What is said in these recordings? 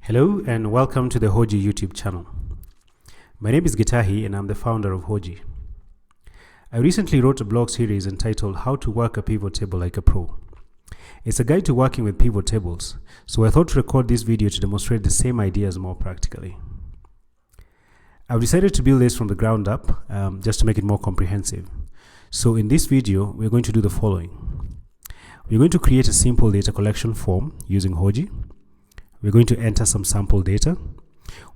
Hello and welcome to the Hoji YouTube channel. My name is Gitahi and I'm the founder of Hoji. I recently wrote a blog series entitled How to Work a Pivot Table Like a Pro. It's a guide to working with pivot tables, so I thought to record this video to demonstrate the same ideas more practically. I've decided to build this from the ground up just to make it more comprehensive. So in this video, we're going to do the following. We're going to create a simple data collection form using Hoji. We're going to enter some sample data.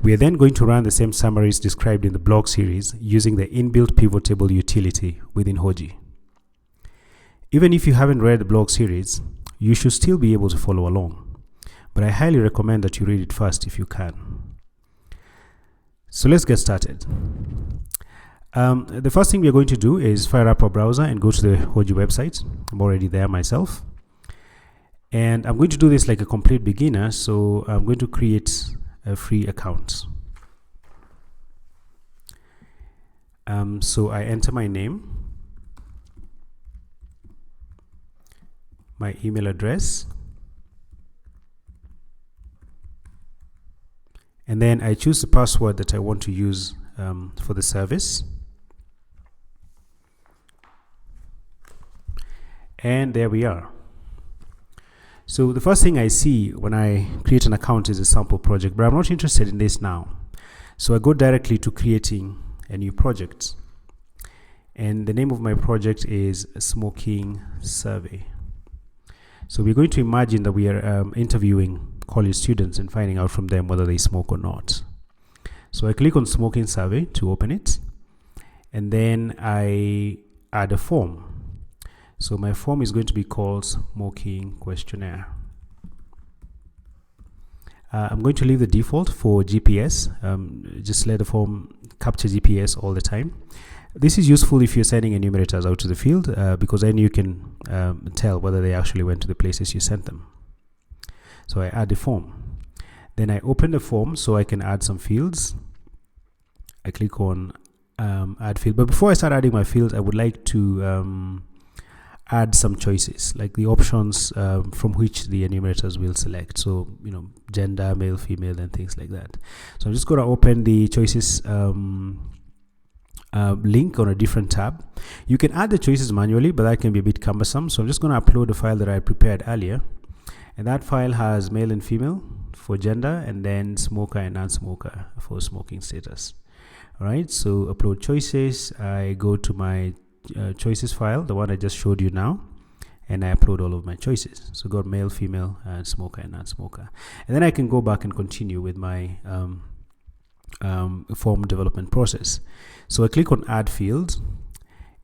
We are then going to run the same summaries described in the blog series using the inbuilt pivot table utility within Hoji. Even if you haven't read the blog series, you should still be able to follow along, but I highly recommend that you read it first if you can. So let's get started. The first thing we're going to do is fire up our browser and go to the Hoji website. I'm already there myself. And I'm going to do this like a complete beginner, so I'm going to create a free account. So I enter my name, my email address, and then I choose the password that I want to use for the service. And there we are. So the first thing I see when I create an account is a sample project, but I'm not interested in this now. So I go directly to creating a new project. And the name of my project is Smoking Survey. So we're going to imagine that we are interviewing college students and finding out from them whether they smoke or not. So I click on Smoking Survey to open it. And then I add a form. So my form is going to be called Smoking Questionnaire. I'm going to leave the default for GPS. Just let the form capture GPS all the time. This is useful if you're sending enumerators out to the field because then you can tell whether they actually went to the places you sent them. So I add the form. Then I open the form so I can add some fields. I click on add field. But before I start adding my fields, I would like to add some choices, like the options from which the enumerators will select. So, gender, male, female, and things like that. So I'm just going to open the choices link on a different tab. You can add the choices manually, but that can be a bit cumbersome. So I'm just going to upload the file that I prepared earlier. And that file has male and female for gender, and then smoker and non-smoker for smoking status. All right, so upload choices. I go to my choices file, the one I just showed you now, and I upload all of my choices. So got male, female, and smoker and non-smoker. And then I can go back and continue with my form development process. So I click on add field,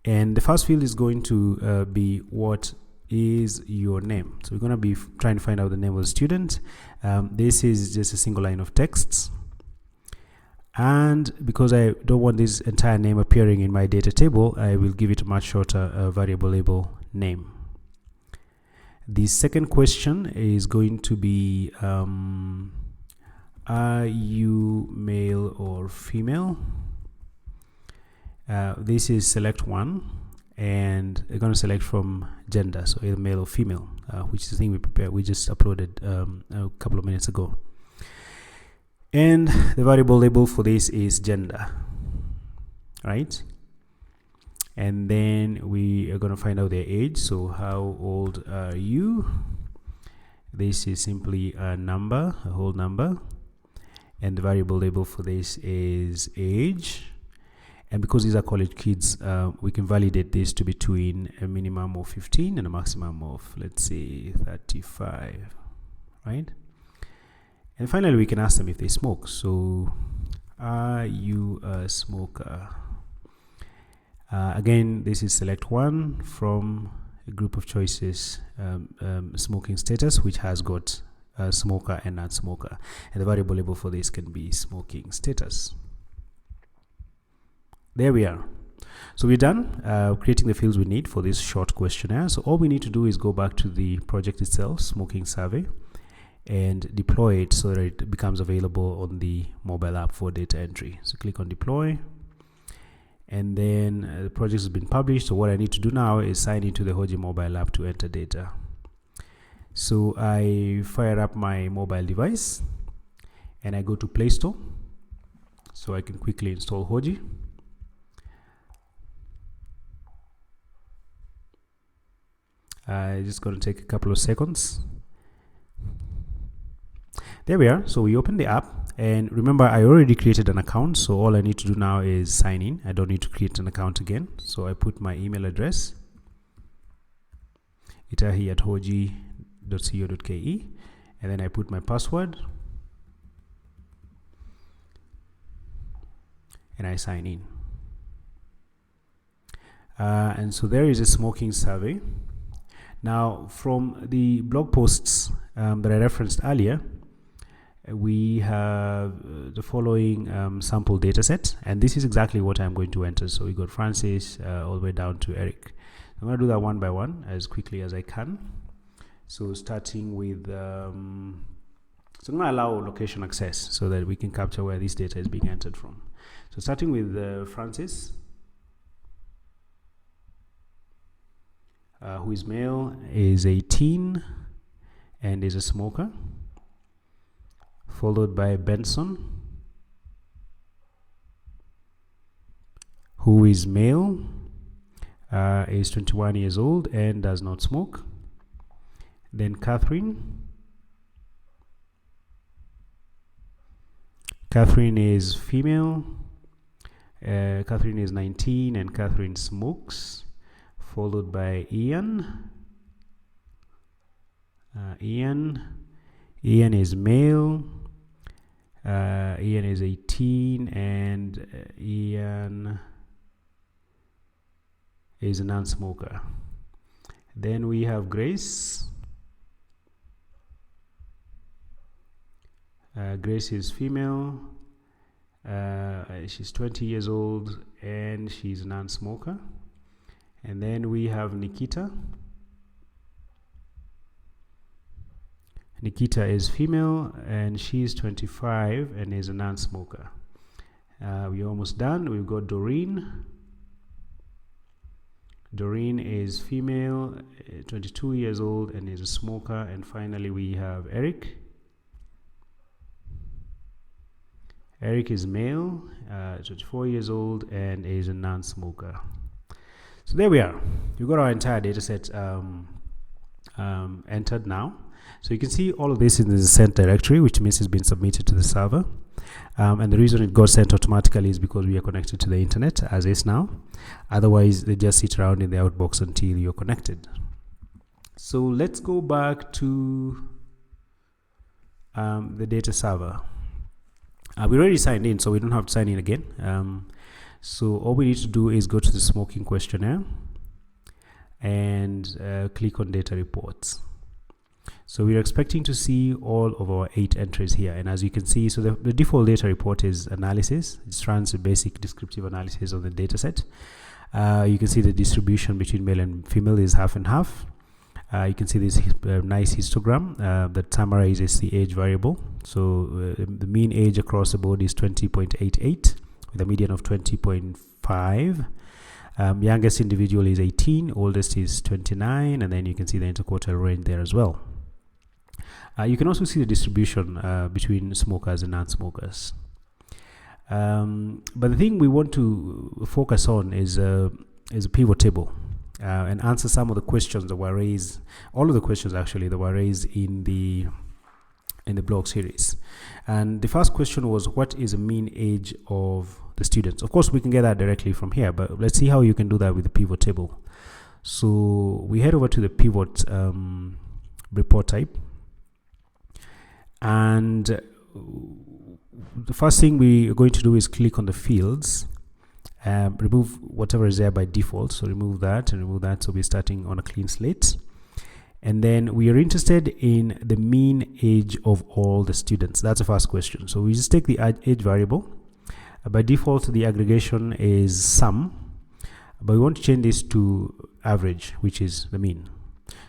and the first field is going to be what is your name. So we're going to be trying to find out the name of the student. This is just a single line of text. And because I don't want this entire name appearing in my data table, I will give it a much shorter variable label name. The second question is going to be, are you male or female? This is select one, and we're going to select from gender, so either male or female, which is the thing we just uploaded a couple of minutes ago. And the variable label for this is gender, right? And then we are going to find out their age. So how old are you? This is simply a number, a whole number. And the variable label for this is age. And because these are college kids, we can validate this to between a minimum of 15 and a maximum of, let's say, 35, right? And finally, we can ask them if they smoke. So, are you a smoker? Again, this is select one from a group of choices, smoking status, which has got smoker and non-smoker. And the variable label for this can be smoking status. There we are. So we're done creating the fields we need for this short questionnaire. So all we need to do is go back to the project itself, Smoking Survey, and deploy it so that it becomes available on the mobile app for data entry. So click on deploy, and then the project has been published. So what I need to do now is sign into the Hoji mobile app to enter data. So I fire up my mobile device, and I go to Play Store so I can quickly install Hoji. It's just going to take a couple of seconds. There we are. So we open the app, and remember I already created an account, so all I need to do now is sign in. I don't need to create an account again. So I put my email address, itahi@hoji.co.ke, and then I put my password and I sign in. And so there is a smoking survey. Now, from the blog posts that I referenced earlier, we have the following sample data set, and this is exactly what I'm going to enter. So we got Francis all the way down to Eric. I'm going to do that one by one as quickly as I can. So starting with, so I'm going to allow location access so that we can capture where this data is being entered from. So starting with Francis, who is male, is 18 and is a smoker, followed by Benson, who is male, is 21 years old and does not smoke. Then Catherine is female. Catherine is 19 and Catherine smokes, followed by Ian. Ian is male. Ian is 18 and Ian is a non-smoker. Then we have Grace. Grace is female. She's 20 years old and she's a non-smoker. And then we have Nikita. Nikita is female and she's 25 and is a non-smoker. We're almost done. We've got Doreen. Doreen is female, 22 years old and is a smoker. And finally we have Eric. Eric is male, 24 years old and is a non-smoker. So there we are. We've got our entire data set entered now. So you can see all of this in the sent directory, which means it's been submitted to the server. And the reason it got sent automatically is because we are connected to the internet as is now. Otherwise, they just sit around in the outbox until you're connected. So let's go back to the data server. We already signed in, so we don't have to sign in again. So all we need to do is go to the smoking questionnaire and click on data reports. So we're expecting to see all of our 8 entries here. And as you can see, so the default data report is analysis. It runs a basic descriptive analysis of the data set. You can see the distribution between male and female is half and half. You can see this nice histogram that summarizes the age variable. So the mean age across the board is 20.88 with a median of 20.5. Youngest individual is 18, oldest is 29, and then you can see the interquartile range there as well. You can also see the distribution between smokers and non-smokers. But the thing we want to focus on is a pivot table and answer some of the questions that were raised, all of the questions actually that were raised in the blog series. And the first question was, what is the mean age of the students? Of course, we can get that directly from here, but let's see how you can do that with the pivot table. So we head over to the pivot report type. And the first thing we are going to do is click on the fields, remove whatever is there by default. So remove that and remove that. So we're starting on a clean slate. And then we are interested in the mean age of all the students. That's the first question. So we just take the age variable. By default, the aggregation is sum, but we want to change this to average, which is the mean.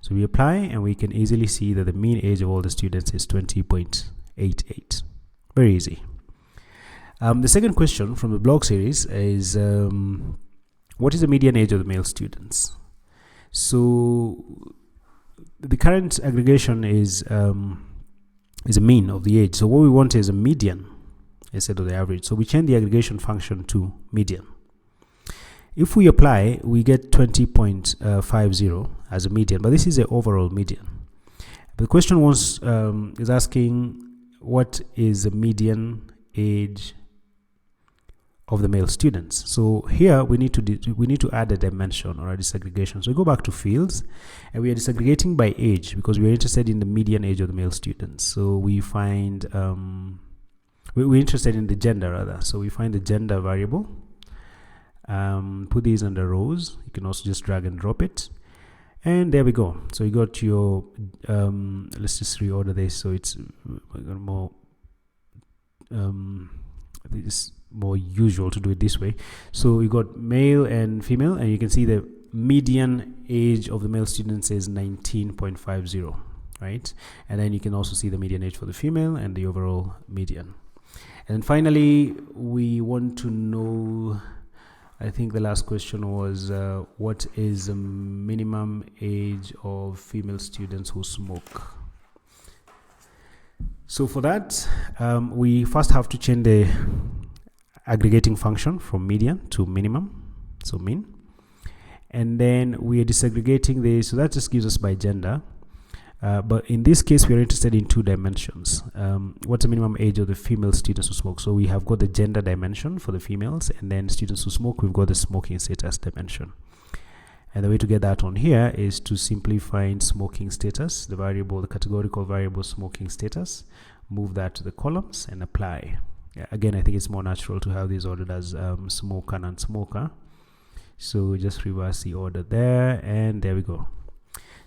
So we apply, and we can easily see that the mean age of all the students is 20.88. Very easy. The second question from the blog series is, what is the median age of the male students? So the current aggregation is is a mean of the age. So what we want is a median instead of the average. So we change the aggregation function to median. If we apply, we get 20.50 as a median, but this is the overall median. The question is asking what is the median age of the male students. So here we need to add a dimension or a disaggregation. So we go back to fields, and we are disaggregating by age because we are interested in the median age of the male students. So we find we're interested in the gender rather. So we find the gender variable. Put these under rows. You can also just drag and drop it, and there we go. So you got your let's just reorder this so it's more it's more usual to do it this way. So you got male and female, and you can see the median age of the male students is 19.50, right? And then you can also see the median age for the female and the overall median. And finally, we want to know, I think the last question was what is the minimum age of female students who smoke? So for that, we first have to change the aggregating function from median to minimum, so min, and then we are disaggregating this, so that just gives us by gender, but in this case we are interested in two dimensions. What's the minimum age of the female students who smoke? So we have got the gender dimension for the females, and then students who smoke, we've got the smoking status dimension. And the way to get that on here is to simply find smoking status, the categorical variable smoking status, move that to the columns and apply. Again, I think it's more natural to have these ordered as smoker and smoker. So just reverse the order there, and there we go.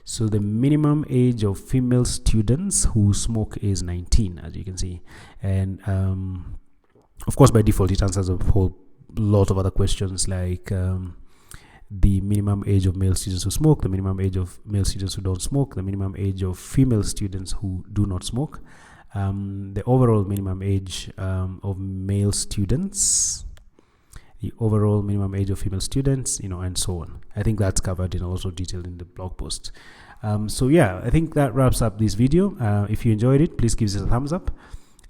So the minimum age of female students who smoke is 19, as you can see. And of course, by default, it answers a whole lot of other questions like the minimum age of male students who smoke, the minimum age of male students who don't smoke, the minimum age of female students who do not smoke, the overall minimum age of male students, the overall minimum age of female students, and so on. I think that's covered in a lot of detail in the blog post. So yeah, I think that wraps up this video. If you enjoyed it, please give us a thumbs up.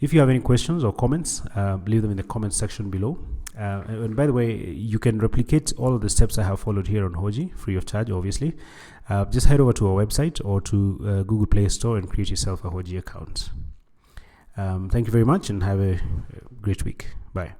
If you have any questions or comments, leave them in the comment section below. And by the way, you can replicate all of the steps I have followed here on Hoji, free of charge, obviously. Just head over to our website or to Google Play Store and create yourself a Hoji account. Thank you very much and have a great week. Bye.